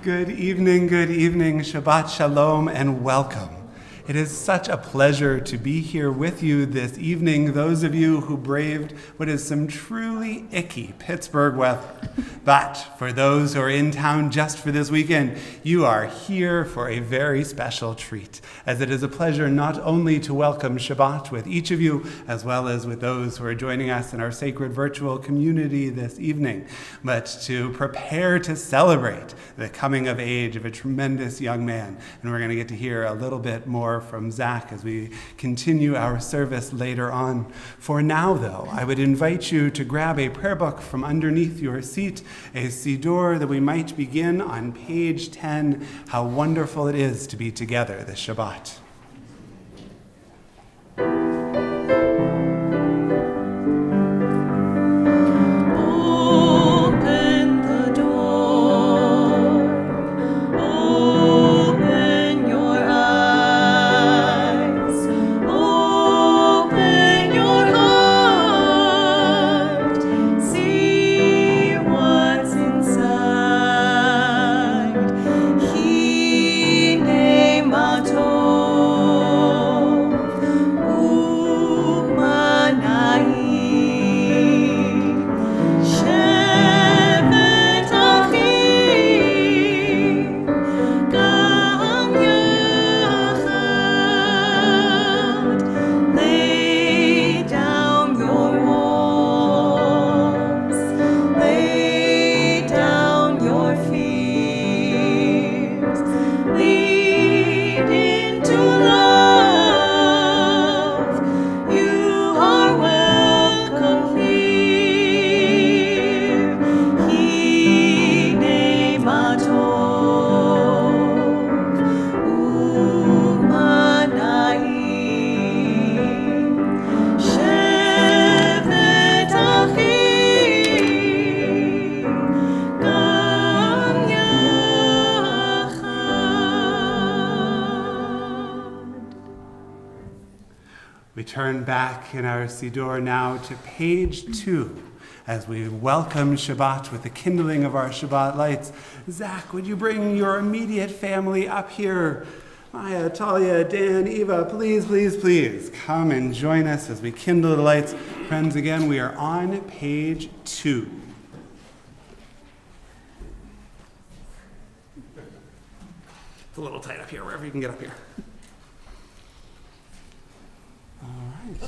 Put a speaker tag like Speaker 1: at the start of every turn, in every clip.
Speaker 1: Good evening, Shabbat Shalom, and welcome. It is such a pleasure to be here with you this evening, those of you who braved what is some truly icky Pittsburgh weather. But for those who are in town just for this weekend, you are here for a very special treat, as it is a pleasure not only to welcome Shabbat with each of you, as well as with those who are joining us in our sacred virtual community this evening, but to prepare to celebrate the coming of age of a tremendous young man. And we're going to get to hear a little bit more from Zach as we continue our service later on. For now, though, I would invite you to grab a prayer book from underneath your seat, a siddur, that we might begin on page 10. How wonderful it is to be together this Shabbat.
Speaker 2: He named
Speaker 1: We turn back in our Siddur now to page 2 as we welcome Shabbat with the kindling of our Shabbat lights. Zach, would you bring your immediate family up here? Maya, Talia, Dan, Eva, please, please, please come and join us as we kindle the lights. Friends, again, we are on page 2. It's a little tight up here, wherever you can get up here. All right.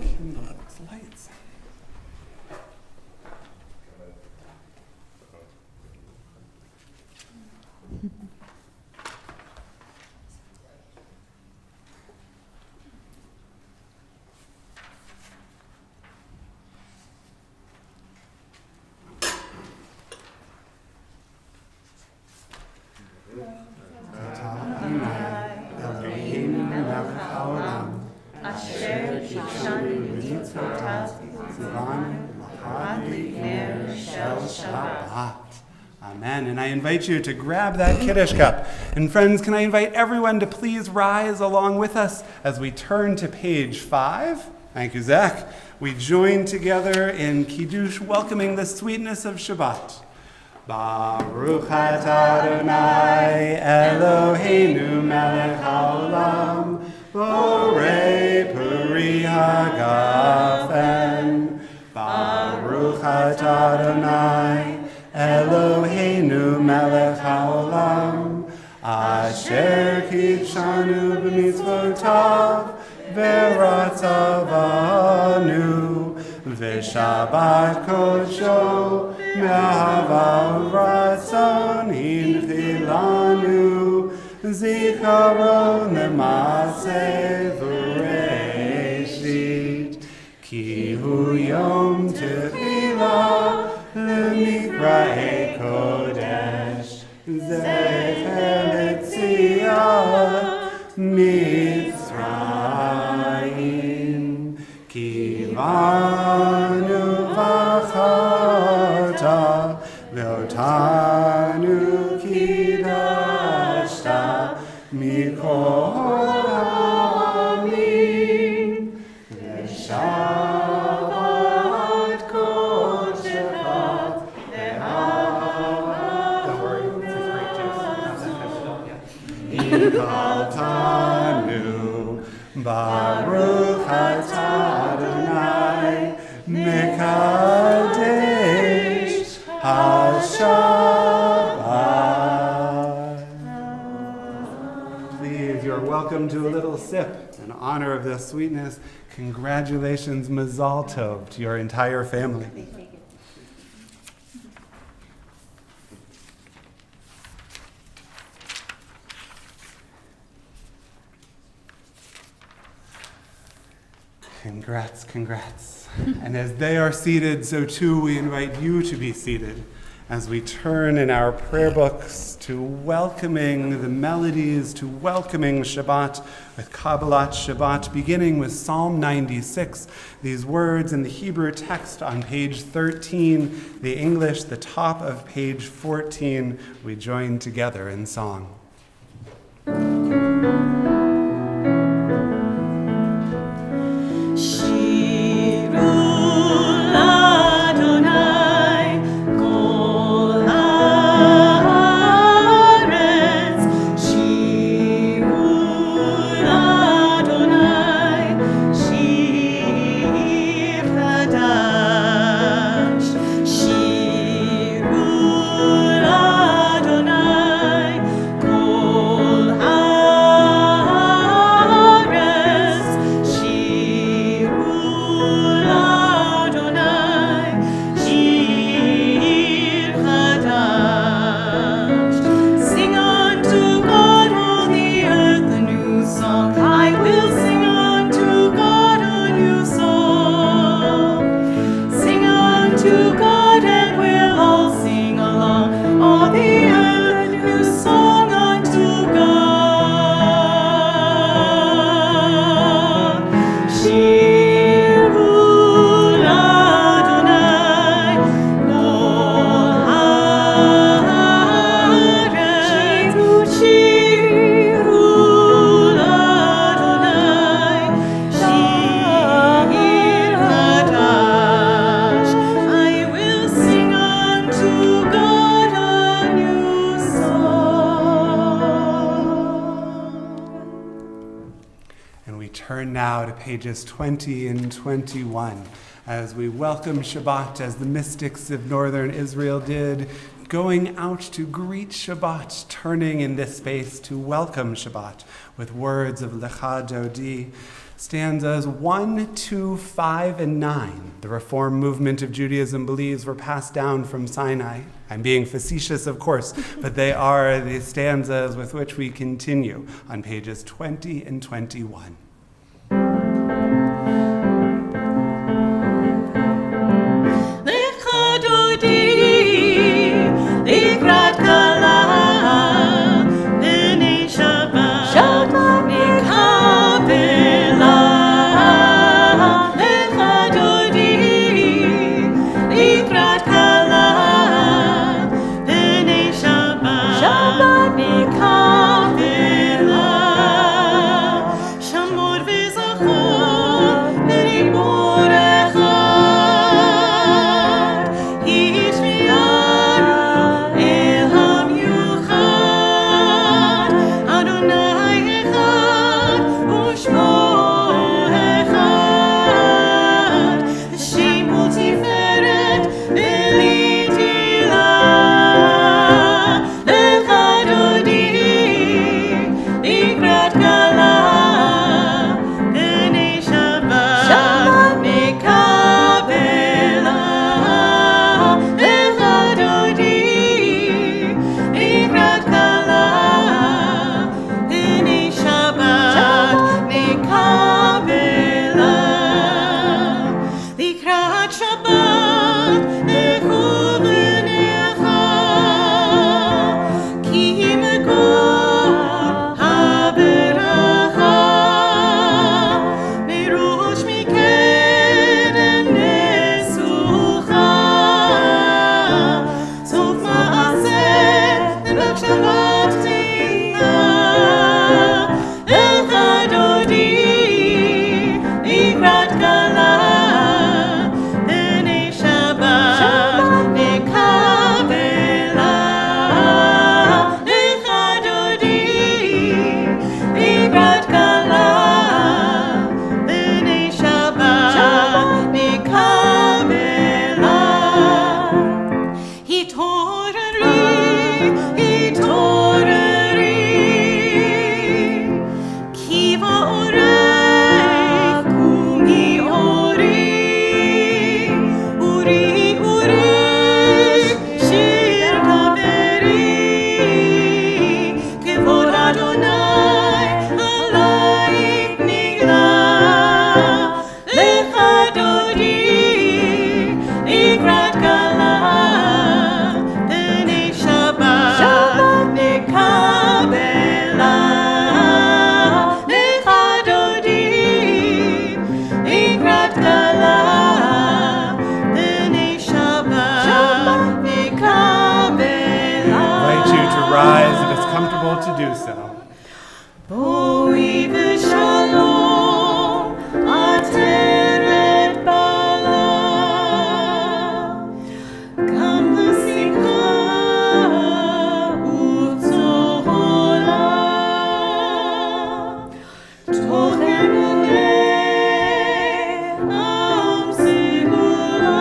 Speaker 1: Kindle those lights. Amen. And I invite you to grab that Kiddush cup. And friends, can I invite everyone to please rise along with us as we turn to page 5? Thank you, Zach. We join together in Kiddush, welcoming the sweetness of Shabbat. Baruch atah Adonai Eloheinu melech haolam borei peri hagafen. Baruch atah Adonai Eloheinu melech haolam asher kitshanu b'mitzvotav v'ratzavanu v'shabbat kodsho me'ahava ratzon hinchilanu zikaron le'maseh v'reshit ki hu yom techilah L'mikra'e kodesh zecher l'tziat Mitzrayim ki banu v'charta ve'otanu kidashta mikol ha'amim v'shabbat kodesh. Tanu Baruch atah Adonai Mekadesh HaShabbat. Please, you're welcome to a little sip in honor of this sweetness. Congratulations, Mazal Tov, to your entire family. Congrats, congrats. And as they are seated, so too we invite you to be seated as we turn in our prayer books to welcoming the melodies, to welcoming Shabbat with Kabbalat Shabbat, beginning with Psalm 96. These words in the Hebrew text on page 13, the English, the top of page 14, we join together in song.
Speaker 2: Adonai,
Speaker 1: And we turn now to pages 20 and 21 as we welcome Shabbat as the mystics of northern Israel did, going out to greet Shabbat, turning in this space to welcome Shabbat with words of Lecha Dodi. Stanzas 1, 2, 5, and 9, the Reform movement of Judaism believes were passed down from Sinai. I'm being facetious, of course, but they are the stanzas with which we continue on pages 20 and 21. To do so.
Speaker 2: Beit Shalom, Ateret Bala, Gam L'Simcha U'Tzola, Toch Emunei Am Segula,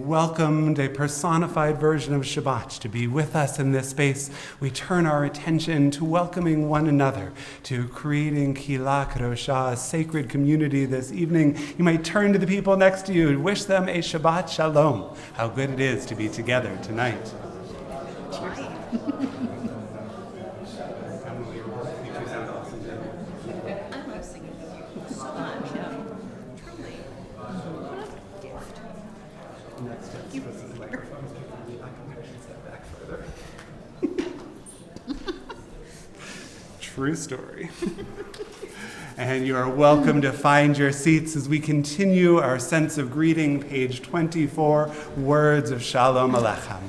Speaker 1: welcomed a personified version of Shabbat to be with us in this space, we turn our attention to welcoming one another, to creating Kila Kadosha, a sacred community this evening. You might turn to the people next to you and wish them a Shabbat Shalom. How good it is to be together tonight.
Speaker 2: Cheers. I love singing with you so much. Truly. What a gift.
Speaker 1: Next step, this is the microphone. I should step back further. True story. And you are welcome to find your seats as we continue our sense of greeting, page 24, words of Shalom Aleichem.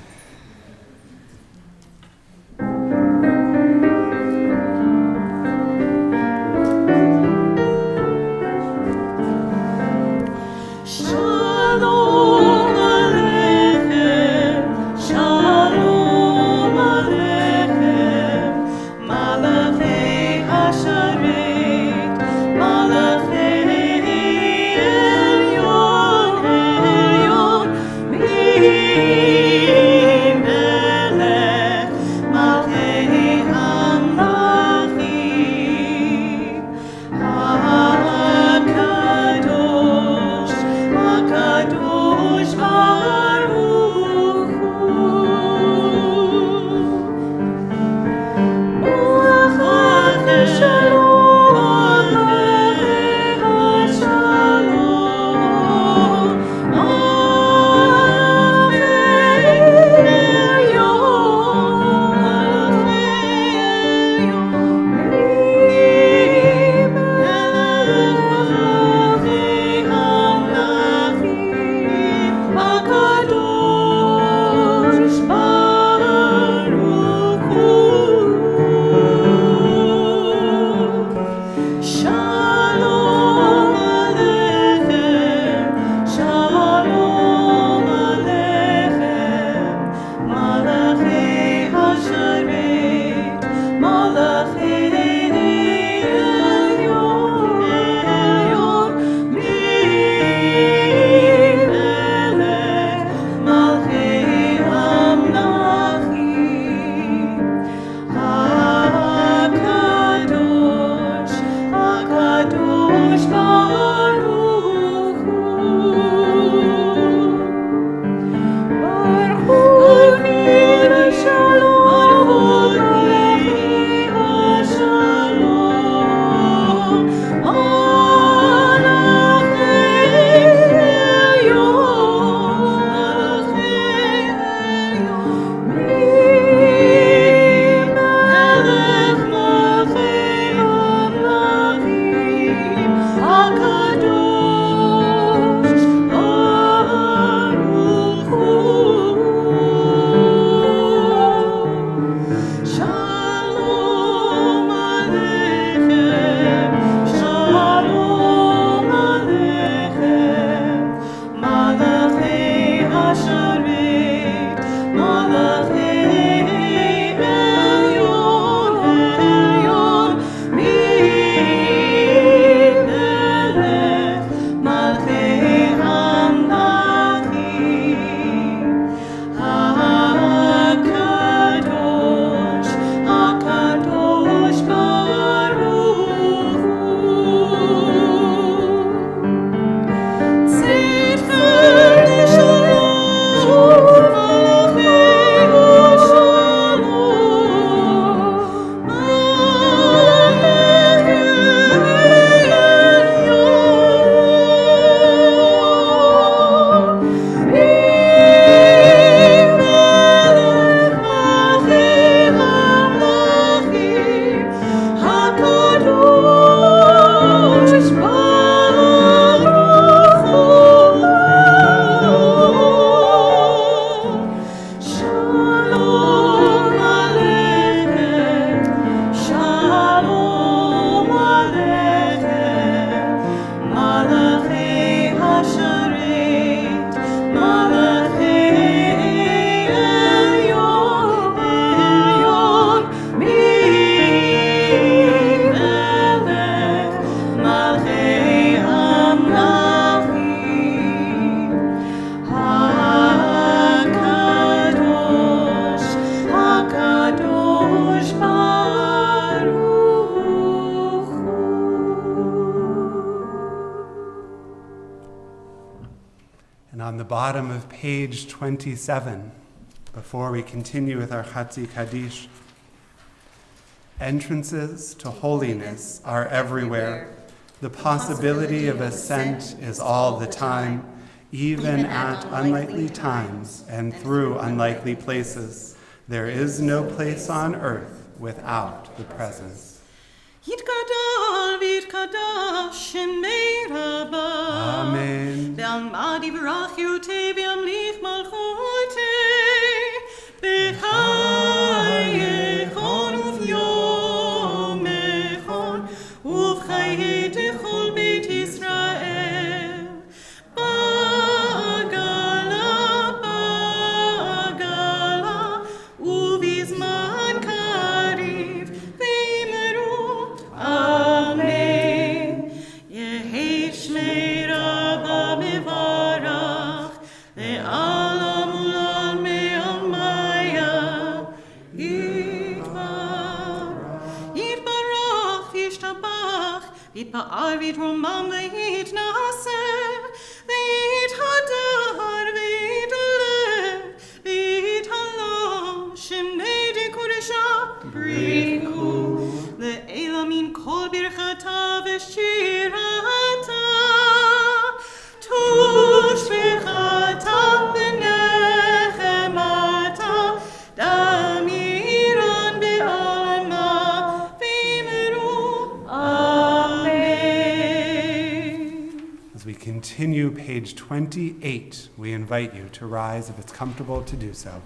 Speaker 1: Bottom of page 27, before we continue with our Chatzi Kaddish. Entrances to holiness are everywhere. The possibility of ascent is all the time. even at unlikely times and through unlikely places. There is no place on earth without the presence.
Speaker 2: יתגדל ויתקדש שמי רבה.
Speaker 1: Amen.
Speaker 2: ועלמד יברך יוטה וימליך מלכותי. בחייכון וביומכון ובחיי דכל בית ישראל. בגלה ובזמן קריב ואמרו אמן. יהי שמי רבה מברך לעולם ולעולמי עלמיה. יתברך וישתבח ויתפאר ויתרומם ויתנשא ויתהדר ויתעלה ויתהלל שמי דקודשה בריחו לעילמים כל ברכתה ושירתה תושבחתה ונחמתה דמירן בעלמה ואמרו אמן.
Speaker 1: As we continue page 28, we invite you to rise if it's comfortable to do so.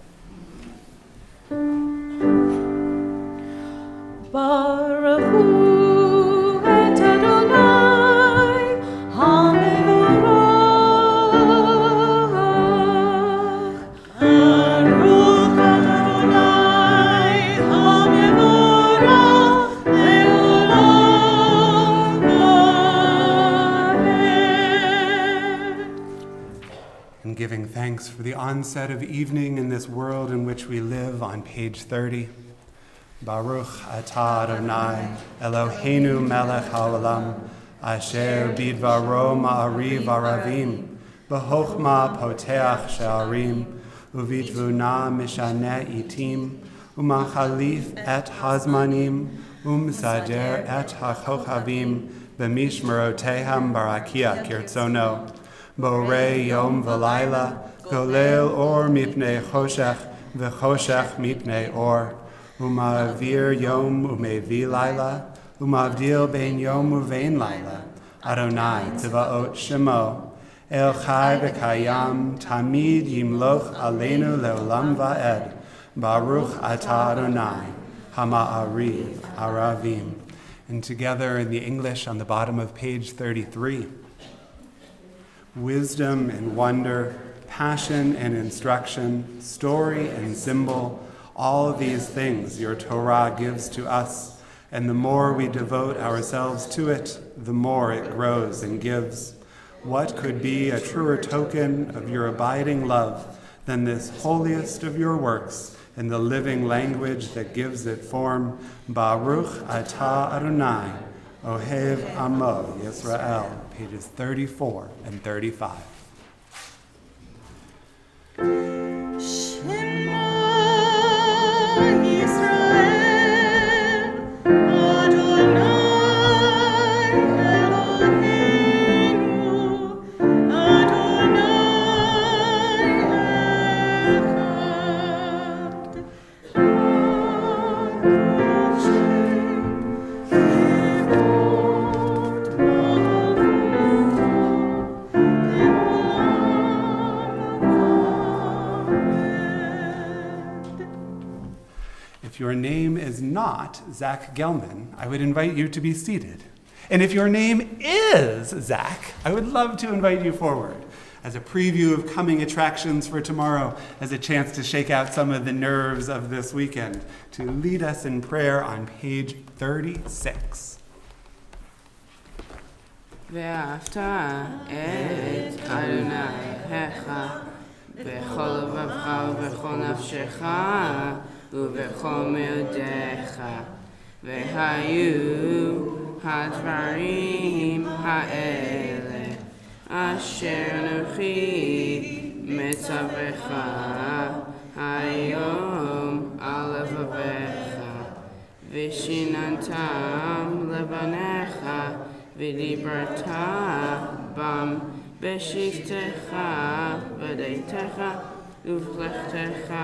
Speaker 2: Baruch hu et Adonai hamevorach. Baruch Adonai hamevorach leolam vaed.
Speaker 1: And giving thanks for the onset of evening in this world in which we live on page 30. Baruch atah Adonai Eloheinu melech haolam asher bidvaro ma'ariv aravim b'chochma poteach she'arim uvitvuna mishaneh itim umachalif et hazmanim umsader et hachochavim b'mishmeroteham barakia kirtzono borei yom v'layla golel or mipnei choshech v'choshech mipnei or Umavir yom umevi laila, umavdil bein yom uvein laila. Adonai tzvaot shemo, el chai v'kayam, tamid yimloch aleinu leolam va'ed. Baruch atah Adonai, hama'ariv aravim. And together in the English on the bottom of page 33. Wisdom and wonder, passion and instruction, story and symbol, all of these things your Torah gives to us, and the more we devote ourselves to it, the more it grows and gives. What could be a truer token of your abiding love than this holiest of your works in the living language that gives it form? Baruch atah Adonai, Ohev Amo Yisrael, pages 34 and 35. If your name is not Zach Gelman, I would invite you to be seated. And if your name is Zach, I would love to invite you forward as a preview of coming attractions for tomorrow, as a chance to shake out some of the nerves of this weekend, to lead us in prayer on page 36.
Speaker 3: ואהבת את אדוניך בכל לבבך ובכל נפשך ובכל מאודיך. והיו הדברים האלה אשר אנוכי מצווך היום על לבביך, ושיננתם לבניך ודיברת בם בשבתך בביתך ובלכתך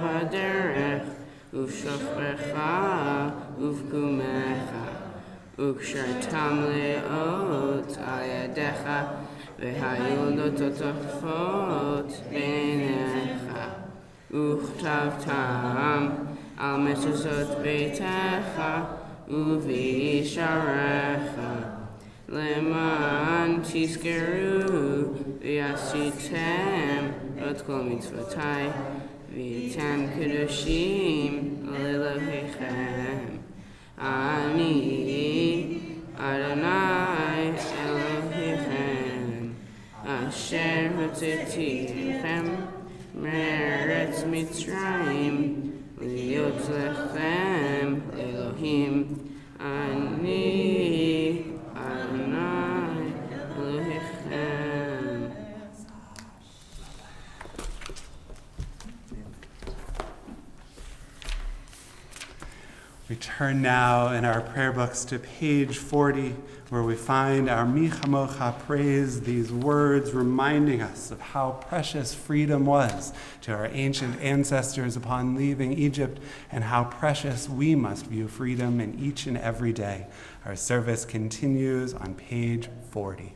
Speaker 3: בדרך ובשוכבך ובקומך וקשרתם לאות על ידיך והיו לטוטפות בעיניך וכתבתם על מזוזות ביתך ובשעריך למען תזכרו ועשיתם את כל מצוותי והייתם קדושים לאלוהיכם. אני אדוני אלוהיכם אשר הוצאתיכם מארץ מצרים להיות לכם אלוהים. אני אדוני אלוהיכם.
Speaker 1: We turn now in our prayer books to page 40, where we find our Mi Chamocha praise, these words reminding us of how precious freedom was to our ancient ancestors upon leaving Egypt, and how precious we must view freedom in each and every day. Our service continues on page 40.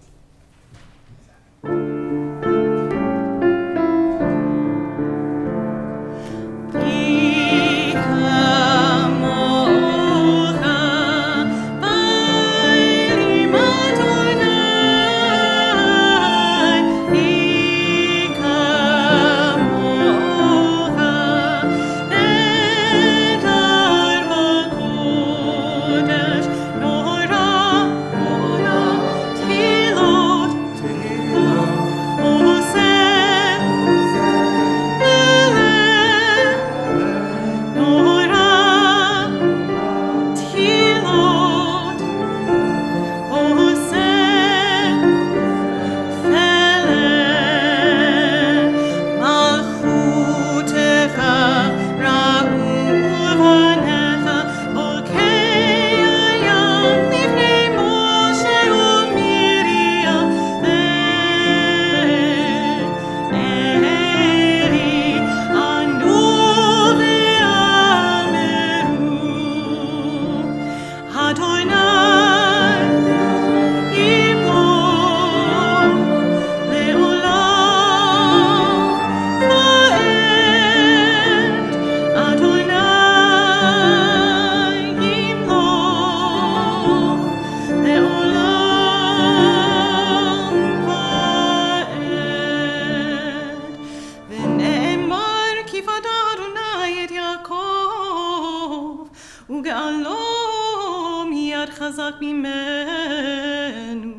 Speaker 2: חזק ממנו.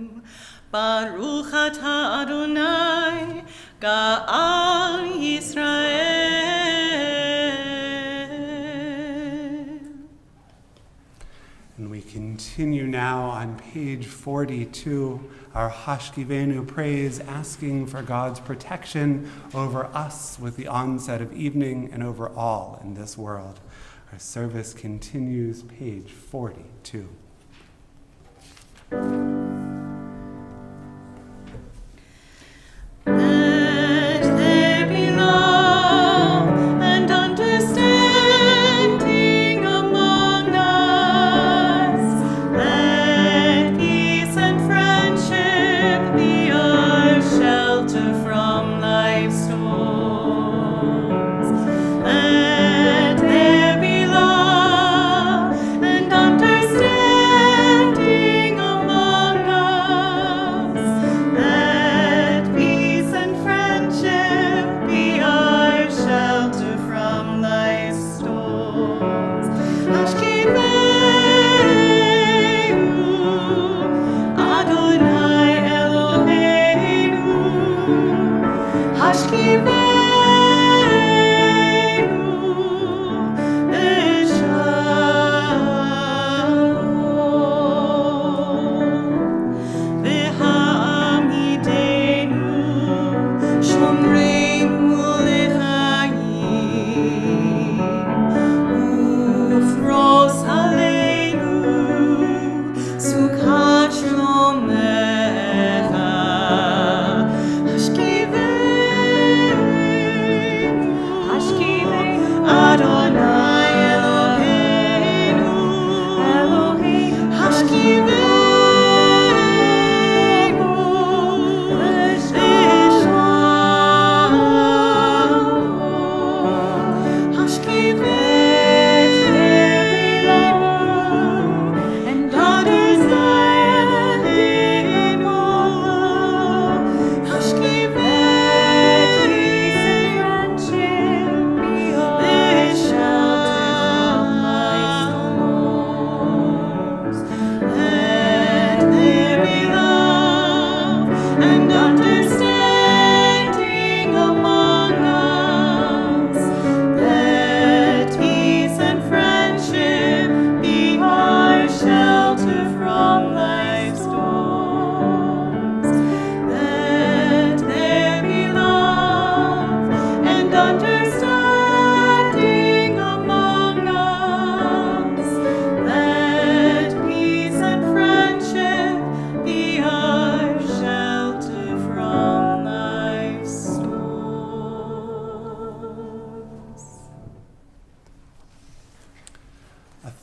Speaker 2: ברוך אתה אדוני גאל ישראל.
Speaker 1: And we continue now on page 42, our Hashkivenu praise, asking for God's protection over us with the onset of evening and over all in this world. Our service continues, page 42.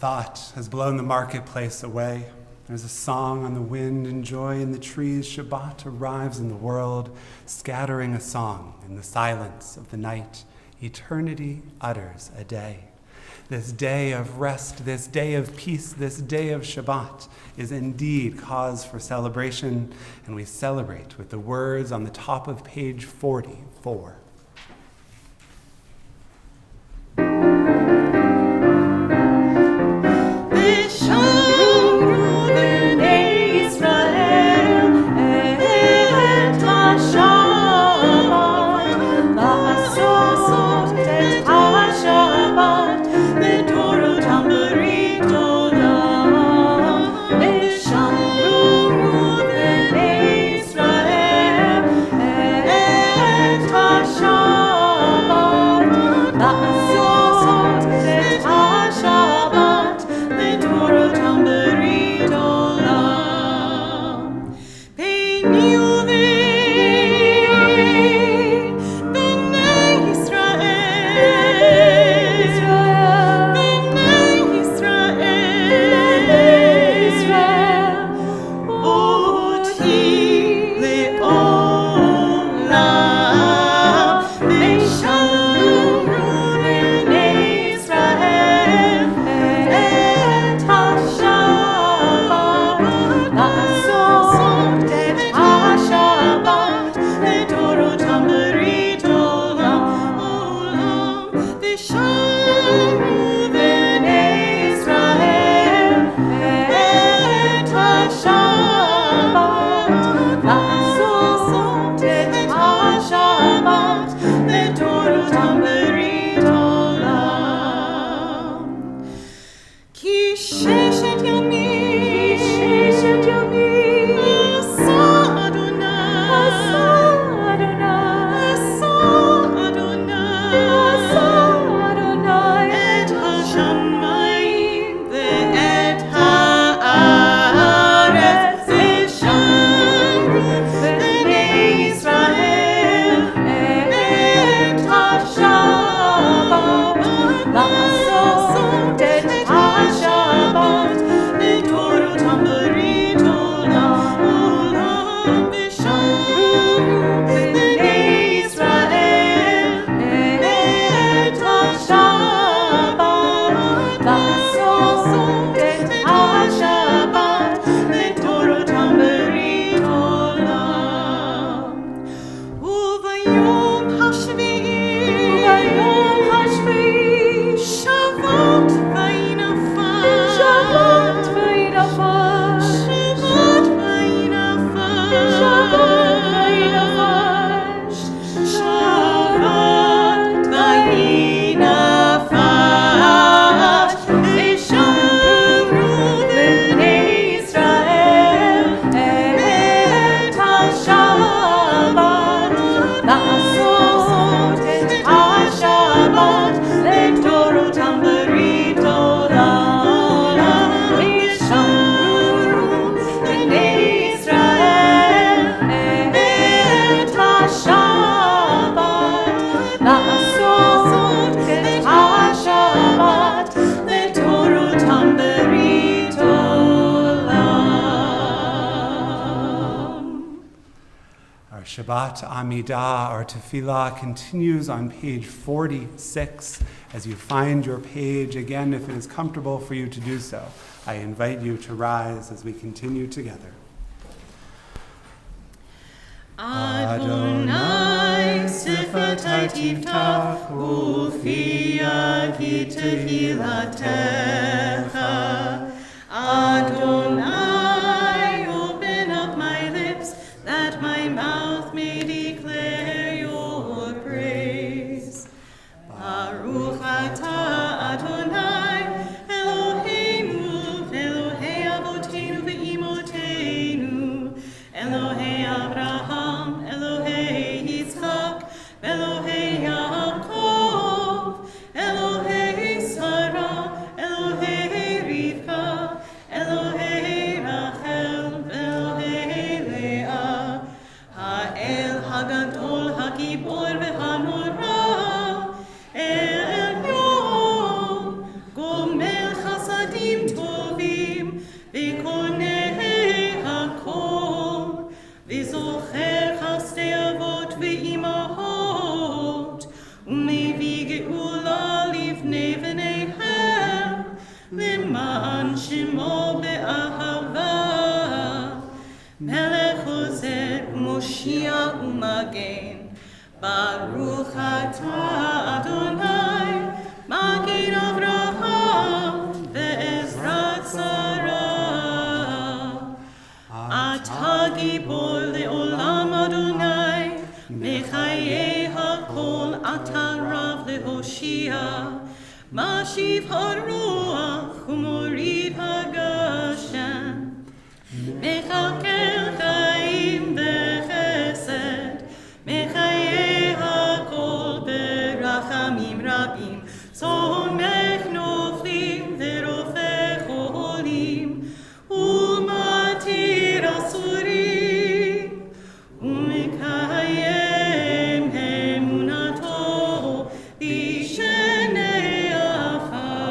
Speaker 1: Thought has blown the marketplace away. There's a song on the wind and joy in the trees. Shabbat arrives in the world, scattering a song in the silence of the night. Eternity utters a day. This day of rest, this day of peace, this day of Shabbat is indeed cause for celebration, and we celebrate with the words on the top of page 44. Shabbat Amidah, our tefillah, continues on page 46. As you find your page, again, if it is comfortable for you to do so, I invite you to rise as we continue together.
Speaker 2: Adonai Sifata Tiftach Ufi Yadi Tehilatecha. Adonai, open up my lips, that my mouth may declare your praise. Baruch atah Adonai, Eloheinu, Elohei Avoteinu ve'imotenu, Elohei Abraham, Elohei Yitzchak, Elohei Yaakov, Elohei Sarah, Elohei Rivka, Elohei Rachel, Elohei Leah, Ha'el Hagadol Hagibor ve'hanora, Elyon, Gomel Chasadim Baruch atah Adonai, Magid Avraham, ve'ezrat Sarah. Atah gibor le'olam Adonai, mechayei hakol, atah rav le'hoshia. Mashiv haruach u'morid hagashem, mechalkel chaim bechesed, mechayei hakol berachamim rabim, somech noflim verofech cholim, u'matir asurim, u'mekayem emunato b'shenei afar,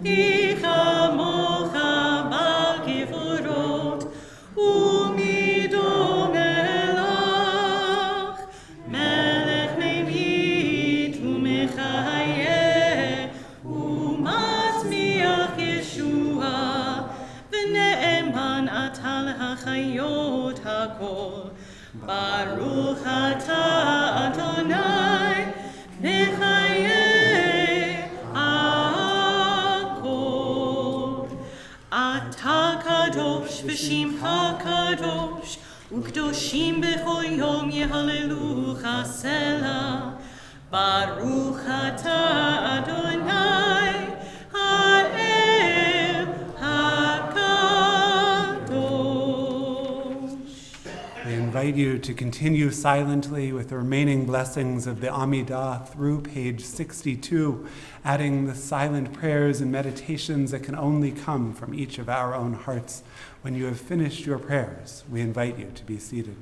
Speaker 2: ichamocha bal gevurot, u'midom elach, melech memit u'mechayeh, u'matzmiach Yeshua, v'ne'eman atah l'hachayot hakol. Baruch atah Adonai, mechayeh hakol. Atah kadosh v'shimcha kadosh, u'kdoshim b'chol yom yehalelucha selah. Baruch atah Adonai, ha'el hakadosh.
Speaker 1: I invite you to continue silently with the remaining blessings of the Amidah through page 62, adding the silent prayers and meditations that can only come from each of our own hearts. When you have finished your prayers, we invite you to be seated.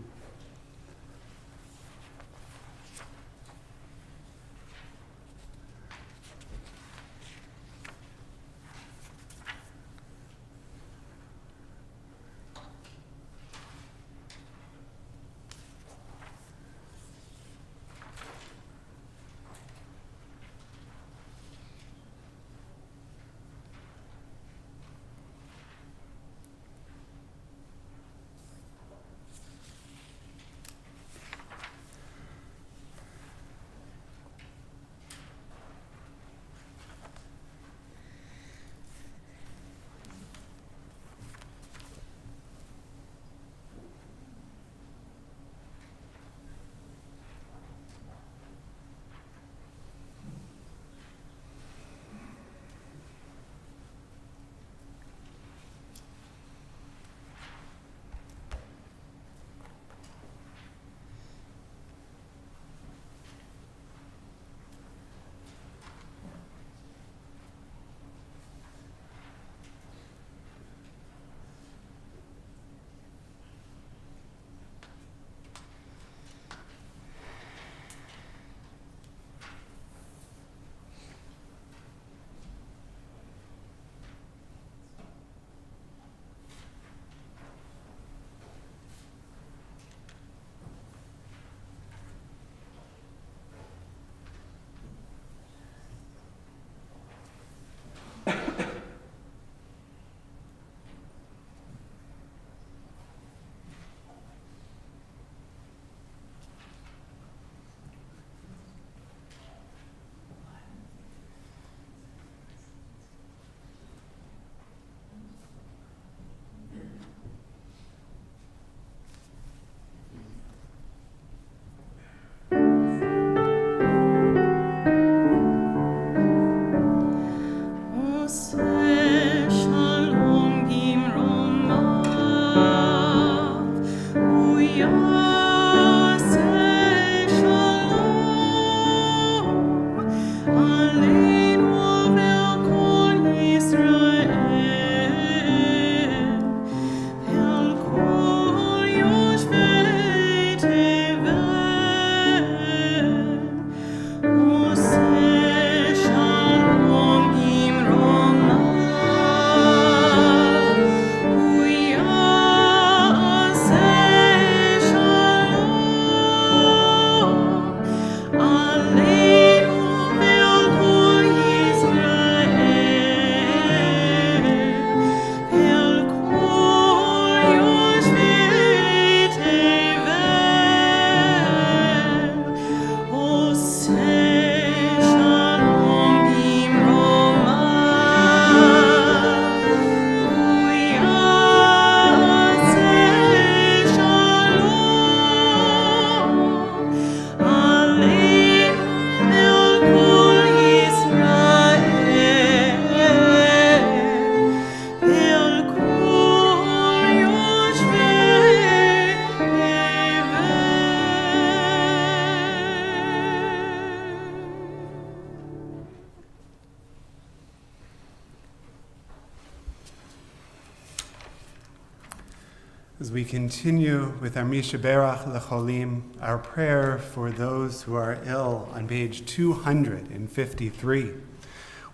Speaker 1: As we continue with our Mishaberach Lecholim, our prayer for those who are ill on page 253,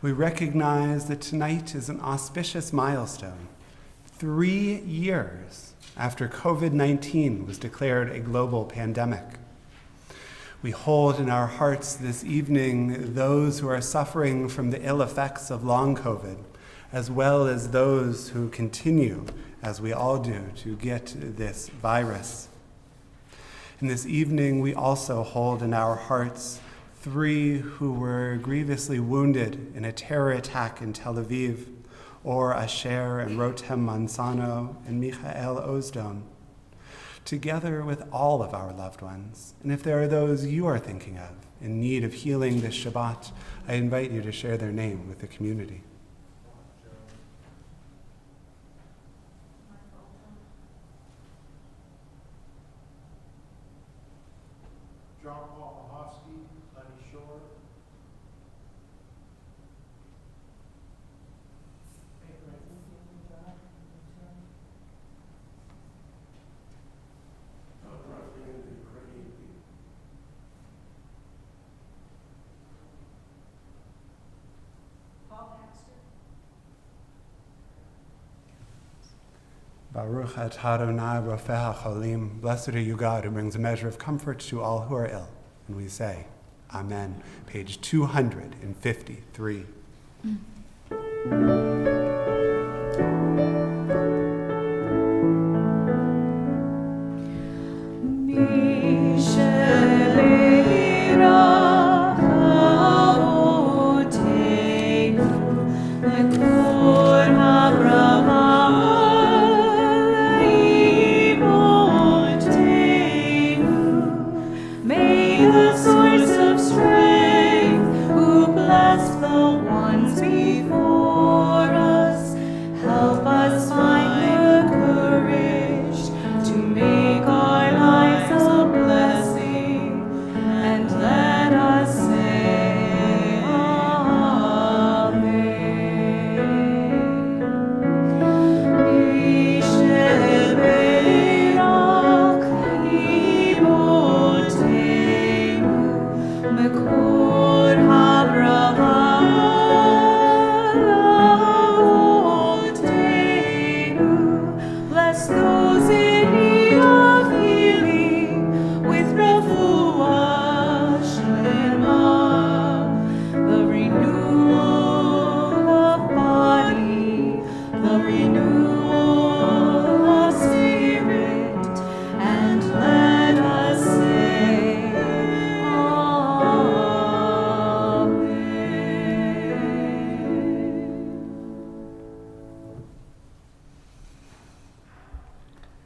Speaker 1: we recognize that tonight is an auspicious milestone. 3 years after COVID-19 was declared a global pandemic. We hold in our hearts this evening those who are suffering from the ill effects of long COVID, as well as those who continue, as we all do, to get this virus. And this evening, we also hold in our hearts 3 who were grievously wounded in a terror attack in Tel Aviv, Or Asher and Rotem Manzano and Michael Ozdon, together with all of our loved ones. And if there are those you are thinking of in need of healing this Shabbat, I invite you to share their name with the community. Baruch atah Adonai rofeh hacholim. Blessed are you, God, who brings a measure of comfort to all who are ill. And we say, Amen. Page 253.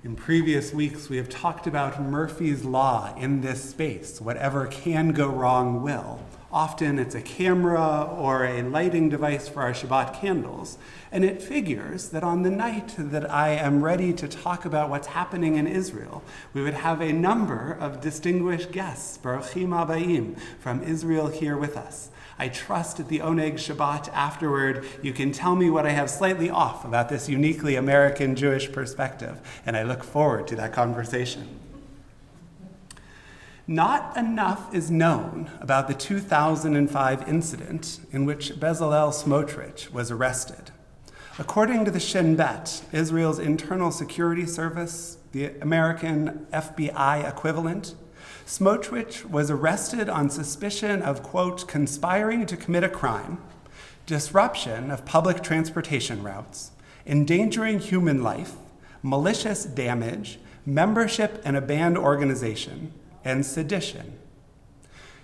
Speaker 1: In previous weeks, we have talked about Murphy's Law in this space. Whatever can go wrong will. Often it's a camera or a lighting device for our Shabbat candles. And it figures that on the night that I am ready to talk about what's happening in Israel, we would have a number of distinguished guests, Baruchim Abayim, from Israel here with us. I trust at the Oneg Shabbat afterward, you can tell me what I have slightly off about this uniquely American Jewish perspective, and I look forward to that conversation. Not enough is known about the 2005 incident in which Bezalel Smotrich was arrested. According to the Shin Bet, Israel's internal security service, the American FBI equivalent, Smotrich was arrested on suspicion of, quote, conspiring to commit a crime, disruption of public transportation routes, endangering human life, malicious damage, membership in a banned organization, and sedition.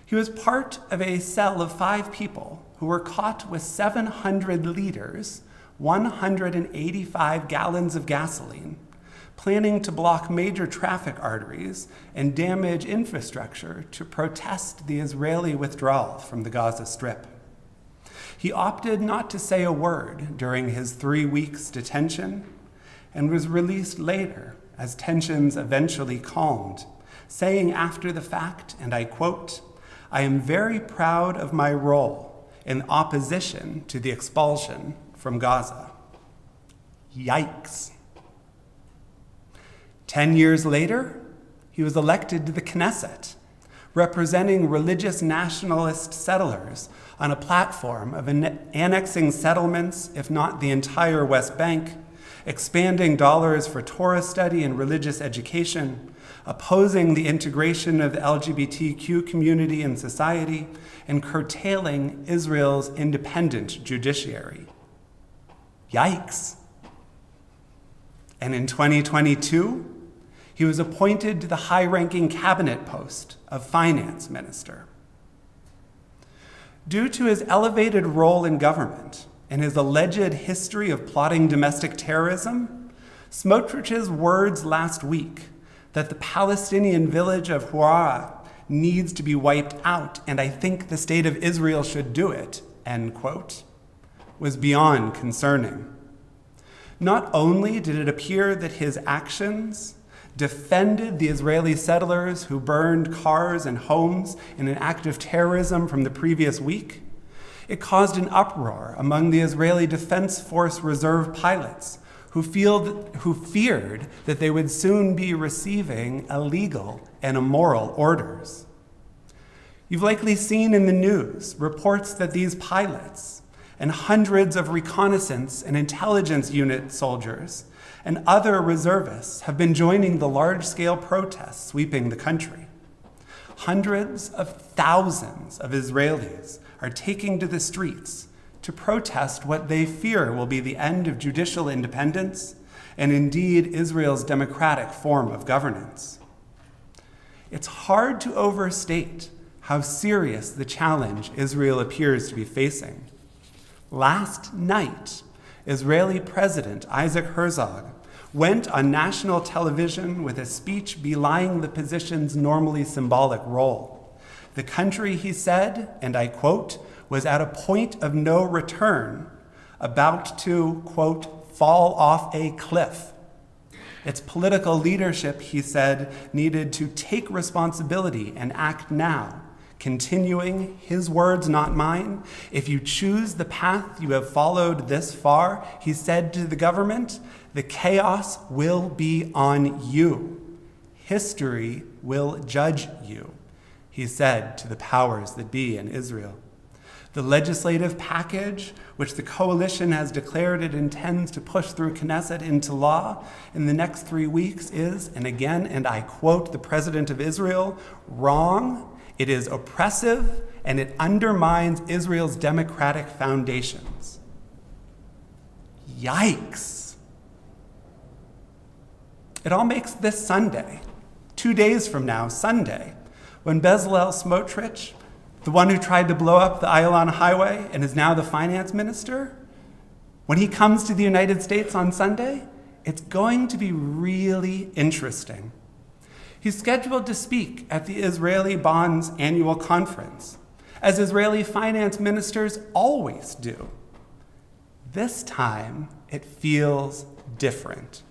Speaker 1: He was part of a cell of 5 people who were caught with 700 liters, 185 gallons of gasoline, planning to block major traffic arteries and damage infrastructure to protest the Israeli withdrawal from the Gaza Strip. He opted not to say a word during his 3 weeks detention and was released later as tensions eventually calmed, saying after the fact, and I quote, "I am very proud of my role in opposition to the expulsion from Gaza." Yikes. 10 years later, he was elected to the Knesset, representing religious nationalist settlers on a platform of annexing settlements, if not the entire West Bank, expanding dollars for Torah study and religious education, opposing the integration of the LGBTQ community in society, and curtailing Israel's independent judiciary. Yikes. And in 2022, he was appointed to the high-ranking cabinet post of finance minister. Due to his elevated role in government and his alleged history of plotting domestic terrorism, Smotrich's words last week that the Palestinian village of Huara needs to be wiped out, and I think the state of Israel should do it, end quote, was beyond concerning. Not only did it appear that his actions defended the Israeli settlers who burned cars and homes in an act of terrorism from the previous week, it caused an uproar among the Israeli Defense Force Reserve pilots who feared that they would soon be receiving illegal and immoral orders. You've likely seen in the news reports that these pilots and hundreds of reconnaissance and intelligence unit soldiers and other reservists have been joining the large-scale protests sweeping the country. Hundreds of thousands of Israelis are taking to the streets to protest what they fear will be the end of judicial independence and indeed Israel's democratic form of governance. It's hard to overstate how serious the challenge Israel appears to be facing. Last night, Israeli President Isaac Herzog went on national television with a speech belying the position's normally symbolic role. The country, he said, and I quote, was at a point of no return, about to, quote, fall off a cliff. Its political leadership, he said, needed to take responsibility and act now, continuing, his words, not mine, if you choose the path you have followed this far, he said to the government, the chaos will be on you. History will judge you, he said to the powers that be in Israel. The legislative package, which the coalition has declared it intends to push through Knesset into law in the next 3 weeks is, and again, and I quote the President of Israel, wrong, it is oppressive, and it undermines Israel's democratic foundations. Yikes. It all makes this Sunday, 2 days from now, Sunday, when Bezalel Smotrich, the one who tried to blow up the Ayalon Highway and is now the finance minister, when he comes to the United States on Sunday, it's going to be really interesting. He's scheduled to speak at the Israeli Bonds annual conference, as Israeli finance ministers always do. This time, it feels different.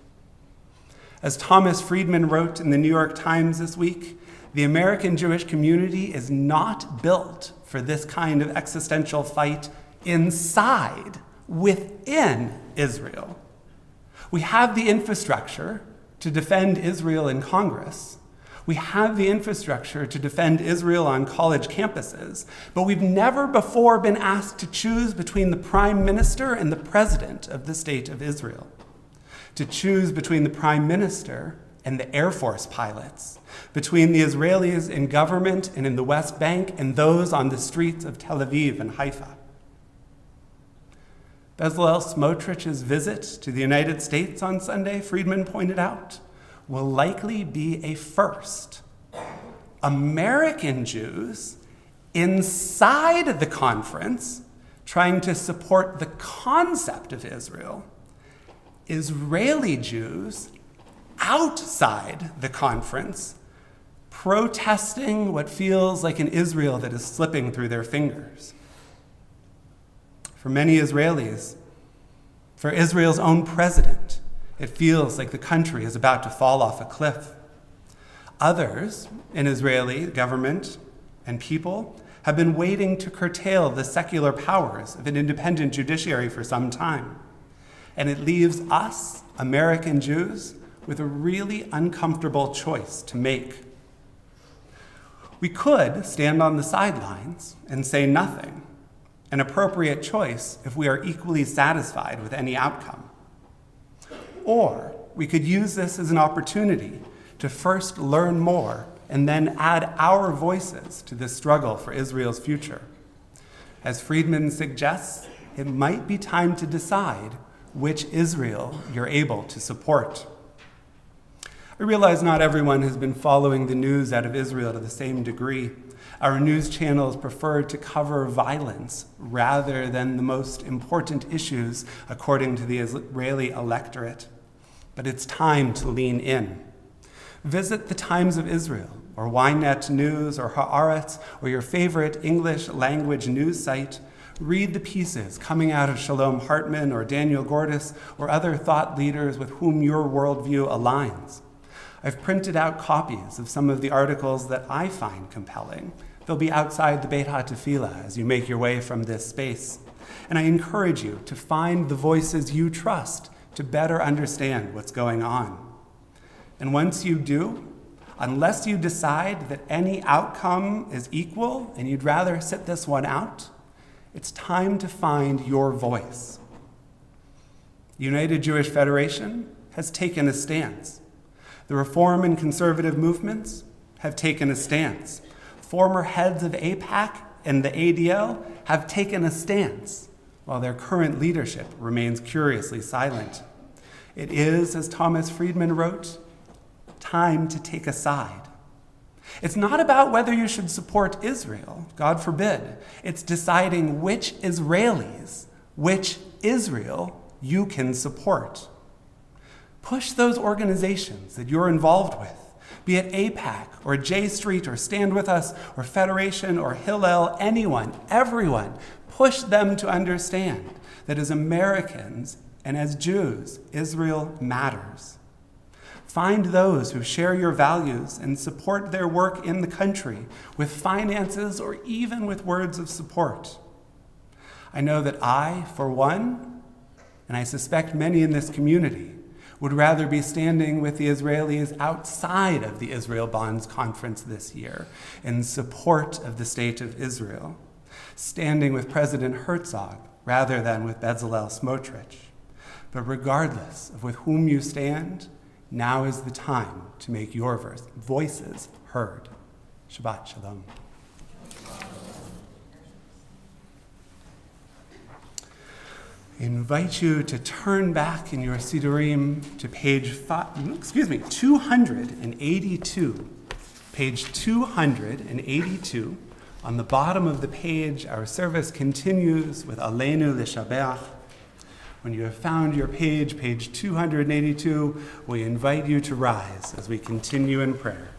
Speaker 1: As Thomas Friedman wrote in the New York Times this week, the American Jewish community is not built for this kind of existential fight within Israel. We have the infrastructure to defend Israel in Congress. We have the infrastructure to defend Israel on college campuses, but we've never before been asked to choose between the prime minister and the president of the state of Israel, to choose between the prime minister and the Air Force pilots, between the Israelis in government and in the West Bank and those on the streets of Tel Aviv and Haifa. Bezalel Smotrich's visit to the United States on Sunday, Friedman pointed out, will likely be a first. American Jews inside the conference trying to support the concept of Israel, Israeli Jews outside the conference protesting what feels like an Israel that is slipping through their fingers. For many Israelis, for Israel's own president, it feels like the country is about to fall off a cliff. Others in Israeli government and people have been waiting to curtail the secular powers of an independent judiciary for some time. And it leaves us, American Jews, with a really uncomfortable choice to make. We could stand on the sidelines and say nothing, an appropriate choice if we are equally satisfied with any outcome. Or we could use this as an opportunity to first learn more and then add our voices to this struggle for Israel's future. As Friedman suggests, it might be time to decide which Israel you're able to support. I realize not everyone has been following the news out of Israel to the same degree. Our news channels prefer to cover violence rather than the most important issues, according to the Israeli electorate. But it's time to lean in. Visit the Times of Israel, or Ynet News, or Haaretz, or your favorite English language news site. Read the pieces coming out of Shalom Hartman or Daniel Gordis or other thought leaders with whom your worldview aligns. I've printed out copies of some of the articles that I find compelling. They'll be outside the Beit HaTefillah as you make your way from this space. And I encourage you to find the voices you trust to better understand what's going on. And once you do, unless you decide that any outcome is equal and you'd rather sit this one out, it's time to find your voice. United Jewish Federation has taken a stance. The Reform and conservative movements have taken a stance. Former heads of AIPAC and the ADL have taken a stance, while their current leadership remains curiously silent. It is, as Thomas Friedman wrote, time to take a side. It's not about whether you should support Israel, God forbid. It's deciding which Israelis, which Israel you can support. Push those organizations that you're involved with, be it AIPAC or J Street or Stand With Us or Federation or Hillel, anyone, everyone. Push them to understand that as Americans and as Jews, Israel matters. Find those who share your values and support their work in the country with finances or even with words of support. I know that I, for one, and I suspect many in this community, would rather be standing with the Israelis outside of the Israel Bonds Conference this year in support of the state of Israel, standing with President Herzog rather than with Bezalel Smotrich. But regardless of with whom you stand, now is the time to make your voices heard. Shabbat Shalom. I invite you to turn back in your Sidurim to page 282. Page 282. On the bottom of the page, our service continues with Aleinu L'Shabeach. When you have found your page, page 282, we invite you to rise as we continue in prayer.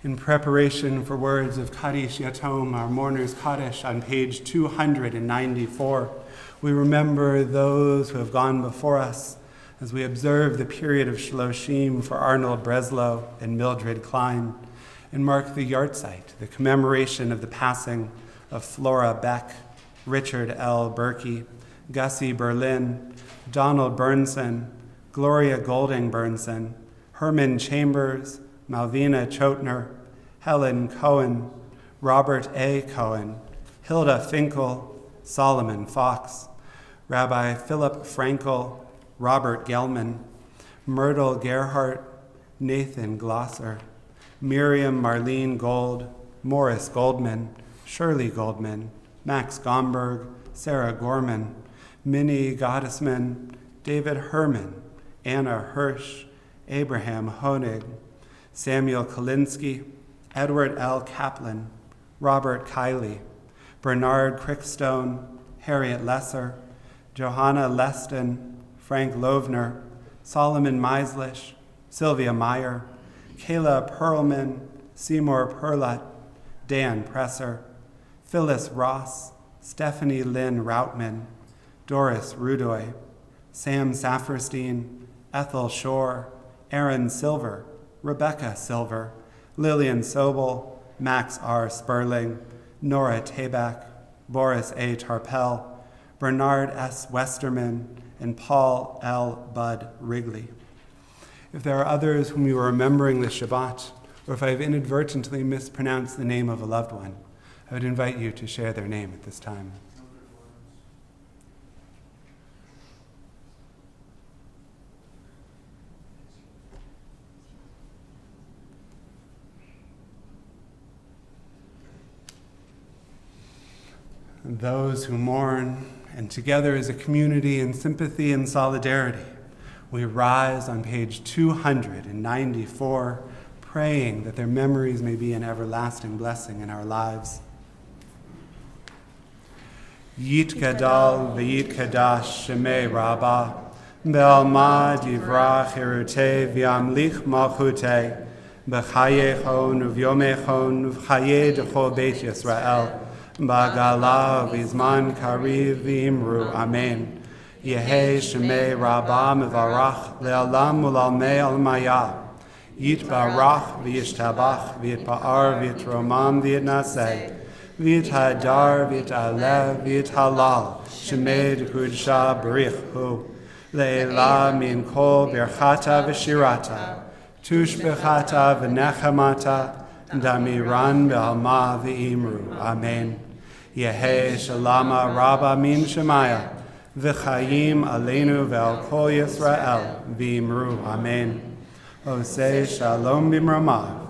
Speaker 1: In preparation for words of Kaddish Yatom, our mourner's Kaddish, on page 294, we remember those who have gone before us as we observe the period of Shloshim for Arnold Breslow and Mildred Klein, and mark the yahrzeit, the commemoration of the passing of Flora Beck, Richard L. Berkey, Gussie Berlin, Donald Burnson, Gloria Golding Burnson, Herman Chambers, Malvina Chotner, Helen Cohen, Robert A. Cohen, Hilda Finkel, Solomon Fox, Rabbi Philip Frankel, Robert Gelman, Myrtle Gerhardt, Nathan Glosser, Miriam Marlene Gold, Morris Goldman, Shirley Goldman, Max Gomberg, Sarah Gorman, Minnie Gottesman, David Herman, Anna Hirsch, Abraham Honig, Samuel Kalinsky, Edward L. Kaplan, Robert Kiley, Bernard Crickstone, Harriet Lesser, Johanna Leston, Frank Lovner, Solomon Meislish, Sylvia Meyer, Kayla Perlman, Seymour Perlott, Dan Presser, Phyllis Ross, Stephanie Lynn Routman, Doris Rudoy, Sam Safferstein, Ethel Shore, Aaron Silver, Rebecca Silver, Lillian Sobel, Max R. Sperling, Nora Tabak, Boris A. Tarpel, Bernard S. Westerman, and Paul L. Bud Wrigley. If there are others whom you are remembering this Shabbat, or if I have inadvertently mispronounced the name of a loved one, I would invite you to share their name at this time. And those who mourn, and together as a community in sympathy and solidarity, we rise on page 294, praying that their memories may be an everlasting blessing in our lives. Yit Gadal v'yit Kadash Shemei Rabbah, Be'alma divrach hirutei v'yamlich malchutei, B'chayechon uv'yomechon uv'chaye d'chol Beit Yisrael, B'gala v'izman kariv v'imru, Amen. Yehei Shemei Rabbah mevarach le'alam u'lalmei al-maya, Yitbarach v'yishtabach v'yitpa'ar v'yitromam v'yitnaseh, v'yithadar v'yitalev v'yithalal, Shemei d'kudsha barich hu, le'ela min kol birchata v'shirata, tushbechata v'nechamata, damiran be'alma v'imru. Amen. Yehei shalama rabba min shemaya, v'chayim aleinu ve'al kol Yisrael v'imru. Amen. Oseh shalom b'mramav,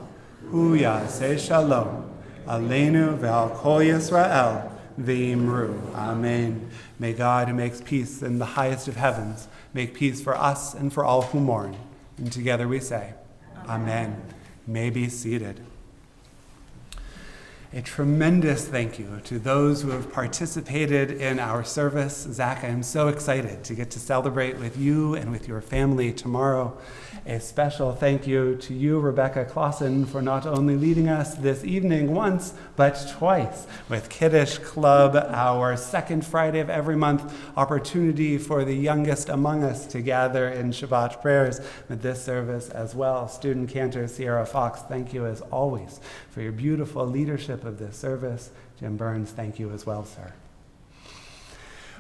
Speaker 1: hu yaseh shalom, aleinu ve'al kol Yisrael v'imru. Amen. May God, who makes peace in the highest of heavens, make peace for us and for all who mourn. And together we say, Amen. May be seated. A tremendous thank you to those who have participated in our service. Zach, I am so excited to get to celebrate with you and with your family tomorrow. A special thank you to you, Rebecca Closson, for not only leading us this evening once, but twice with Kiddush Club, our second Friday of every month opportunity for the youngest among us to gather in Shabbat prayers with this service as well. Student Cantor Sierra Fox, thank you as always for your beautiful leadership of this service. Jim Burns, thank you as well, sir.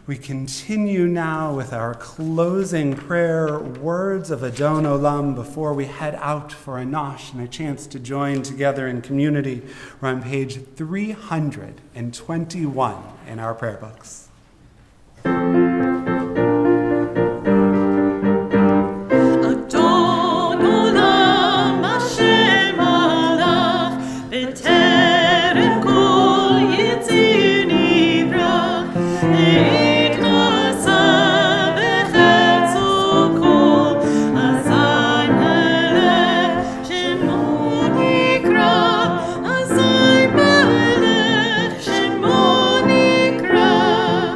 Speaker 1: We continue now with our closing prayer, words of Adon Olam, before we head out for a nosh and a chance to join together in community. We're on page 321 in our prayer books.
Speaker 2: Shemo nikra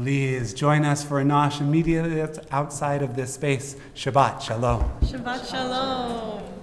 Speaker 1: Please join us for a nosh immediately outside of this space. Shabbat Shalom.
Speaker 2: Shabbat Shalom.